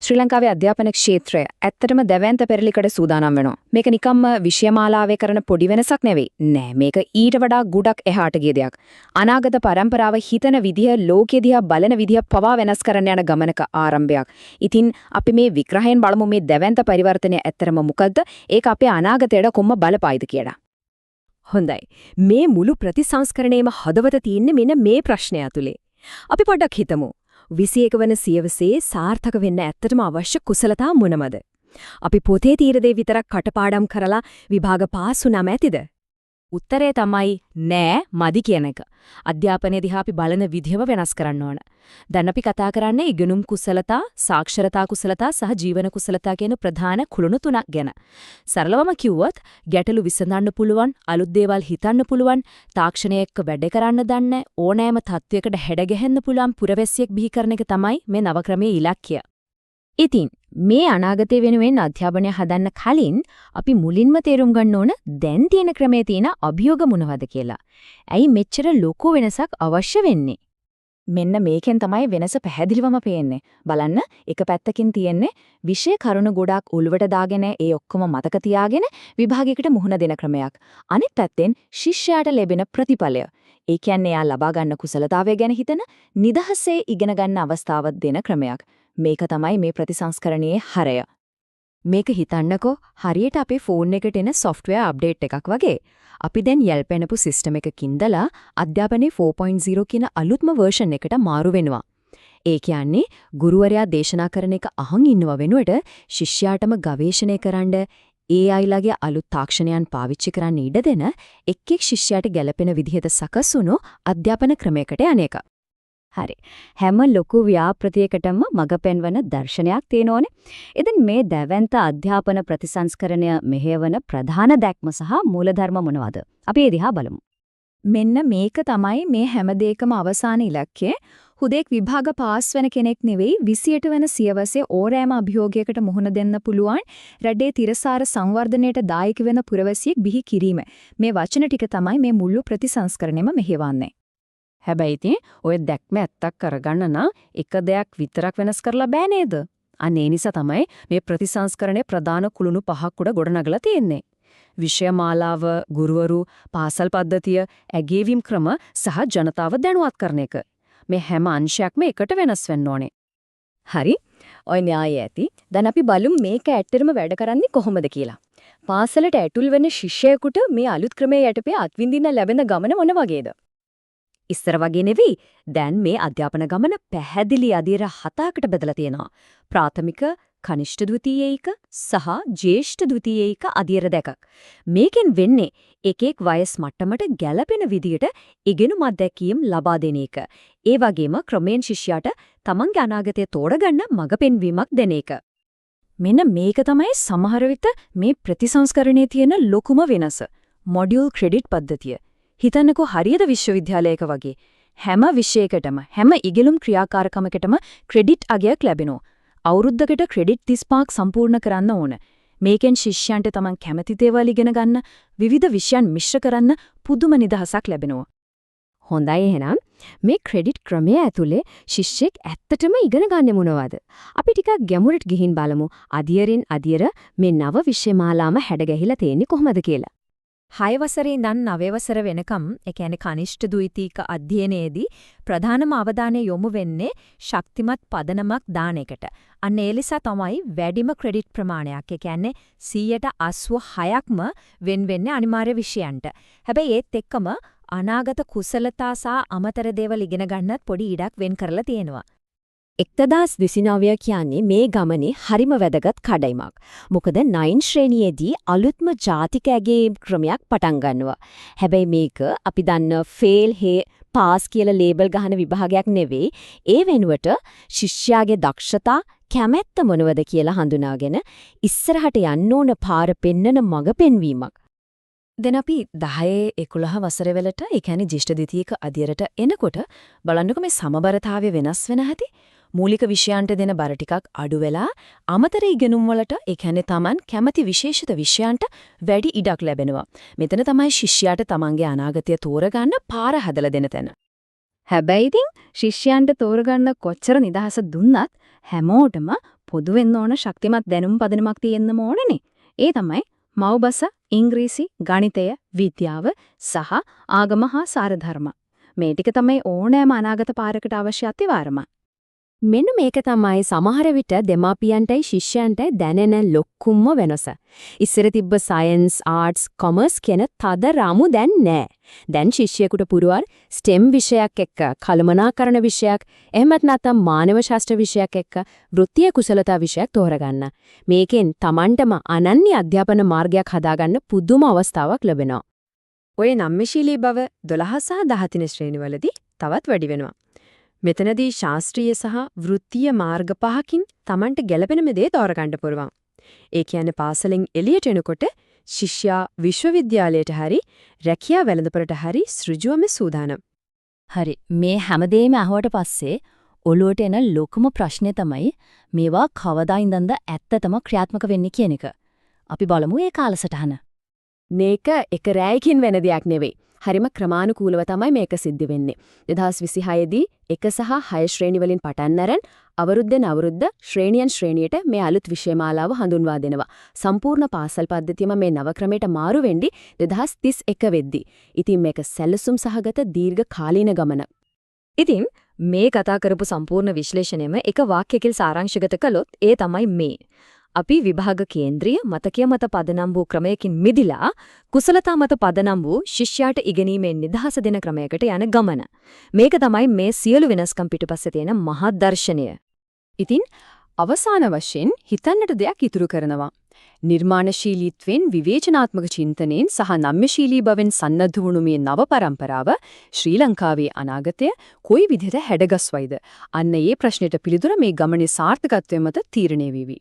ශ්‍රී ලංකාවේ අධ්‍යාපන ක්ෂේත්‍රය ඇත්තටම දැවැන්ත පෙරලිකට සූදානම් වෙනවා. මේක නිකම්ම විෂයමාලාවේ කරන පොඩි වෙනසක් නෙවෙයි. නෑ මේක ඊට වඩා ගොඩක් එහාට ගිය දෙයක්. අනාගත පරම්පරාව හිතන විදිහ, ලෝකෙ දිහා බලන විදිහ පවා වෙනස් කරන්න යන ගමනක ආරම්භයක්. ඉතින් අපි මේ විග්‍රහයෙන් බලමු මේ දැවැන්ත පරිවර්තනය ඇත්තටම මොකද්ද? ඒක අපේ අනාගතයට කොහොම බලපායිද කියලා. හොඳයි. මේ මුළු ප්‍රතිසංස්කරණයම හදවත තියෙන්නේ මෙන්න මේ ප්‍රශ්නය ඇතුලේ. අපි පොඩ්ඩක් හිතමු. 21 වන සියවසේ සාර්ථක වෙන්න ඇත්තටම අවශ්‍ය කුසලතා මොනවද? අපි පොතේ තීර දේ විතරක් කටපාඩම් කරලා විභාග පාස් වුණාම ඇතිද? උත්තරේ තමයි නෑ මදි කියන එක. අධ්‍යාපනයේ දිහා අපි බලන විදිහම වෙනස් කරන්න ඕන. දැන් අපි කතා කරන්නේ ඉගෙනුම් කුසලතා, සාක්ෂරතා කුසලතා සහ ජීවන කුසලතා කියන ප්‍රධාන කුළුණු තුනක් ගැන. සරලවම කිව්වොත් ගැටලු විසඳන්න පුළුවන්, අලුත් දේවල් හිතන්න පුළුවන්, තාක්ෂණය එක්ක වැඩ කරන්න දන්න, ඕනෑම තත්වයකට හැඩගැහෙන්න පුළුවන් පුරවැසියෙක් බිහි කරන එක තමයි මේ නව ක්‍රමයේ ඉලක්කය. ඉතින් මේ අනාගතය වෙනුවෙන් අධ්‍යාපනය හදන්න කලින් අපි මුලින්ම තේරුම් ගන්න ඕන දැන් තියෙන ක්‍රමයේ තියෙන අභියෝග මොනවද කියලා. ඇයි මෙච්චර ලොකු වෙනසක් අවශ්‍ය වෙන්නේ? මෙන්න මේකෙන් තමයි වෙනස පැහැදිලිවම පේන්නේ. බලන්න එක පැත්තකින් තියෙන්නේ විෂය කරුණු ගොඩක් උල්වට දාගෙන ඒ ඔක්කොම මතක තියාගෙන විභාගයකට මුහුණ දෙන ක්‍රමයක්. අනිත් පැත්තෙන් ශිෂ්‍යයාට ලැබෙන ප්‍රතිඵලය. ඒ කියන්නේ එයා ලබා ගන්න කුසලතාවය ගැන හිතන නිදහසේ ඉගෙන ගන්න අවස්ථාවක් දෙන ක්‍රමයක්. මේක තමයි මේ ප්‍රතිසංස්කරණයේ හරය. මේක හිතන්නකෝ හරියට අපේ ෆෝන් එකට එන software update එකක් වගේ. අපි දැන් යල්පෙනපු සිස්ටම් එකකින්දලා අධ්‍යාපනයේ 4.0 කියන අලුත්ම version එකට මාරු වෙනවා. ඒ කියන්නේ ගුරුවරයා දේශනා කරන එක අහන් ඉන්නව වෙනුවට ශිෂ්‍යයාටම ගවේෂණය කරන්න AI ලගේ අලුත් තාක්ෂණයන් පාවිච්චි කරන්න ඉඩ දෙන එක් ශිෂ්‍යයාට ගැළපෙන විදිහට සකස් වුණු අධ්‍යාපන ක්‍රමයකට අනේක. හරි. හැම ලොකු ව්‍යාපෘතියකටම මඟ පෙන්වන දර්ශනයක් තියෙනෝනේ. ඉතින් මේ දැවැන්ත අධ්‍යාපන ප්‍රතිසංස්කරණය මෙහෙවන ප්‍රධාන දැක්ම සහ මූලධර්ම මොනවද? අපි ඒ දිහා බලමු. මෙන්න මේක තමයි මේ හැම දෙයකම අවසාන ඉලක්කය. හුදෙක් විභාග පාස් වෙන කෙනෙක් නෙවෙයි 28 වෙන සියවසේ ඕරෑම අභියෝගයකට මුහුණ දෙන්න පුළුවන් රටේ තිරසාර සංවර්ධනයට දායක වෙන පුරවැසියෙක් බිහි කිරීම. මේ වචන ටික තමයි මේ මුළු ප්‍රතිසංස්කරණයම මෙහෙවන්නේ. හැබැයි ඉතින් ඔය දැක්ම ඇත්තක් කරගන්න නම් එක දෙයක් විතරක් වෙනස් කරලා බෑ නේද? අනේ නිසා තමයි මේ ප්‍රතිසංස්කරණයේ ප්‍රධාන කුළුණු පහක් උඩ ගොඩනගලා තියෙන්නේ. විෂයමාලාව, ගුරුවරු, පාසල් පද්ධතිය, ඇගේවීම් ක්‍රම සහ ජනතාව දැනුවත් කරන එක. මේ හැම අංශයක්ම එකට වෙනස් වෙන්න ඕනේ. හරි. ඔය න්‍යායය ඇති. දැන් අපි බලමු මේක ඇත්තටම වැඩ කරන්නේ කොහොමද කියලා. පාසලට ඇතුල් වෙන ශිෂ්‍යයෙකුට මේ අලුත් ක්‍රමයේ යටපේ අත්විඳින්න ලැබෙන ගමන මොන වගේද? ඉස්සර වගේ නෙවෙයි. දැන් මේ අධ්‍යාපන ගමන පැහැදිලි අදියර 7කට බෙදලා තියෙනවා. ප්‍රාථමික, කනිෂ්ඨ ද්විතීයික සහ ජ්‍යෙෂ්ඨ ද්විතීයික අදියර දෙකක්. මේකෙන් වෙන්නේ එක වයස් මට්ටමට ගැළපෙන විදියට ඉගෙනුම් අත්දැකීම් ලබා දෙන එක. ඒ වගේම ක්‍රමෙන් ශිෂ්‍යයාට තමන්ගේ අනාගතය තෝරගන්න මඟ පෙන්වීමක් දෙන එක. මෙන්න මේක තමයි සමහර විට මේ ප්‍රතිසංස්කරණයේ තියෙන ලොකුම වෙනස. මොඩියුල් ක්‍රෙඩිට් පද්ධතිය. හිතන්නකෝ හරියට විශ්වවිද්‍යාලයක වගේ හැම විෂයකටම හැම ඉගෙනුම් ක්‍රියාකාරකමකටම ක්‍රෙඩිට් අගයක් ලැබෙනවා. අවුරුද්දකට ක්‍රෙඩිට් 35ක් සම්පූර්ණ කරන්න ඕන. මේකෙන් ශිෂ්‍යයන්ට තමන් කැමති දේවල් ඉගෙන ගන්න, විවිධ විෂයන් මිශ්‍ර කරන්න පුදුම නිදහසක් ලැබෙනවා. හොඳයි එහෙනම් මේ ක්‍රෙඩිට් ක්‍රමය ඇතුලේ ශිෂ්‍යෙක් ඇත්තටම ඉගෙන ගන්නේ මොනවද? අපි ටිකක් ගැඹුරට ගිහින් බලමු. අදියරින් අදියර මේ නව විෂයමාලාම හැඩගැහිලා තියෙන්නේ කොහොමද කියලා. 6 වසරේ ඉඳන් 9 වසර වෙනකම් ඒ කියන්නේ කනිෂ්ඨ ද්විතීක අධ්‍යයනයේදී ප්‍රධානම අවධානය යොමු වෙන්නේ ශක්තිමත් පදනමක් දාන එකට. අන්න ඒ නිසා තමයි වැඩිම ක්‍රෙඩිට් ප්‍රමාණයක් ඒ කියන්නේ 86%ක්ම වෙන්නේ අනිවාර්ය විෂයන්ට. හැබැයි ඒත් එක්කම අනාගත කුසලතා සහ අමතර දේවල් ඉගෙන ගන්නත් පොඩි ඉඩක් වෙන් කරලා තියෙනවා. 1029 කියන්නේ මේ ගමනේ හරිම වැදගත් කඩයිමක්. මොකද 9 ශ්‍රේණියේදී අලුත්ම ජාතික ඇගයීම් ක්‍රමයක් පටන් ගන්නවා. හැබැයි මේක අපි දන්න ෆේල් හේ පාස් කියලා ලේබල් ගහන විභාගයක් නෙවෙයි. ඒ වෙනුවට ශිෂ්‍යයාගේ දක්ෂතා කැමැත්ත මොනවද කියලා හඳුනාගෙන ඉස්සරහට යන්න ඕන පාර පෙන්නන මඟ පෙන්වීමක්. දැන් අපි 10 11 වසර වලට ඒ කියන්නේ ජ්‍යෙෂ්ඨ ද්විතීයික අධ්‍යයනයට එනකොට බලන්නකො මේ සමබරතාවය වෙනස් වෙන හැටි. මූලික විෂයන්ට දෙන බර ටිකක් අඩු වෙලා අමතර ඉගෙනුම් වලට ඒ කියන්නේ Taman කැමති විශේෂිත විෂයන්ට වැඩි ඉඩක් ලැබෙනවා. මෙතන තමයි ශිෂ්‍යයාට Tamanගේ අනාගතය තෝරගන්න පාර හදලා දෙන තැන. හැබැයි ඉතින් ශිෂ්‍යයන්ට තෝරගන්න කොච්චර නිදහස දුන්නත් හැමෝටම පොදුවෙන්න ඕන ශක්තිමත් දැනුම් පදනමක් තියෙන්න ඕනනේ. ඒ තමයි මව්බස, ඉංග්‍රීසි, ගණිතය, විද්‍යාව සහ ආගම හා සාරධර්ම. මේ ටික තමයි ඕනෑම අනාගත පාරකට අවශ්‍ය අතිවාරම. මෙන්න මේක තමයි සමහර විට දෙමාපියන්ටයි ශිෂ්‍යයන්ටයි දැනෙන ලොකුම වෙනස. ඉස්සර තිබ්බ සයන්ස්, ආර්ට්ස්, කොමර්ස් කියන තද රාමු දැන් නෑ. දැන් ශිෂ්‍යයෙකුට පුරුවල් STEM විෂයක් එක්ක කළමනාකරණ විෂයක්, එහෙමත් නැත්නම් මානව ශාස්ත්‍ර විෂයක් එක්ක වෘත්තීය කුසලතා විෂයක් තෝරගන්න. මේකෙන් Tamanටම අනන්‍ය අධ්‍යාපන මාර්ගයක් හදාගන්න පුදුම අවස්ථාවක් ලැබෙනවා. ඔය නම්‍යශීලී බව 12 සහ 13 ශ්‍රේණිවලදී තවත් වැඩි වෙනවා. මෙතනදී ශාස්ත්‍රීය සහ වෘත්තීය මාර්ග පහකින් Tamanට ගැළපෙන දේ තෝරගන්න පුළුවන්. ඒ කියන්නේ පාසලෙන් එළියට එනකොට ශිෂ්‍යයා විශ්වවිද්‍යාලයට හරි රැකියා වෙළඳපොළට හරි සෘජුවම සූදානම්. හරි. මේ හැමදේම අහුවට පස්සේ ඔළුවට එන ලොකුම ප්‍රශ්නේ තමයි මේවා කවදා ඉඳන්ද ඇත්තටම ක්‍රියාත්මක වෙන්නේ කියන එක. අපි බලමු ඒ කාලසටහන. මේක එක රැයකින් වෙන දෙයක් නෙවෙයි. හරිම ක්‍රමානුකූලව තමයි මේක සිද්ධ වෙන්නේ. 2026 දී 1 සහ 6 ශ්‍රේණි වලින් පටන් අරන් අවුරුද්දෙන් අවුරුද්ද ශ්‍රේණියන් ශ්‍රේණියට මේ අලුත් විෂය මාලාව හඳුන්වා දෙනවා. සම්පූර්ණ පාසල් පද්ධතියම මේ නව ක්‍රමයට මාරු වෙන්නේ 2031 වෙද්දී. ඉතින් මේක සැලසුම් සහගත දීර්ඝ කාලීන ගමන. ඉතින් මේ කතා කරපු සම්පූර්ණ විශ්ලේෂණයම එක වාක්‍යයකින් සාරාංශගත කළොත් ඒ තමයි මේ. අපි විභාග කේන්ද්‍රීය මතකය මත පදනම් වූ ක්‍රමයකින් මිදිලා කුසලතා මත පදනම් වූ ශිෂ්‍යයාට ඉගෙනීමේ නිදහස දෙන ක්‍රමයකට යන ගමන. මේක තමයි මේ සියලු වෙනස්කම් පිටුපස්සේ තියෙන මහත් දර්ශනය. ඉතින් අවසාන වශයෙන් හිතන්නට දෙයක් ඉතුරු කරනවා. නිර්මාණශීලීත්වයෙන් විවේචනාත්මක චින්තනයෙන් සහ නම්‍යශීලී බවෙන් සන්නද්ධ වුණු මේ නව පරම්පරාව ශ්‍රී ලංකාවේ අනාගතය කොයි විදිහට හැඩගස්වයිද? අන්න ඒ ප්‍රශ්නෙට පිළිතුර මේ ගමනේ සාර්ථකත්වය මත තීරණය වෙවි.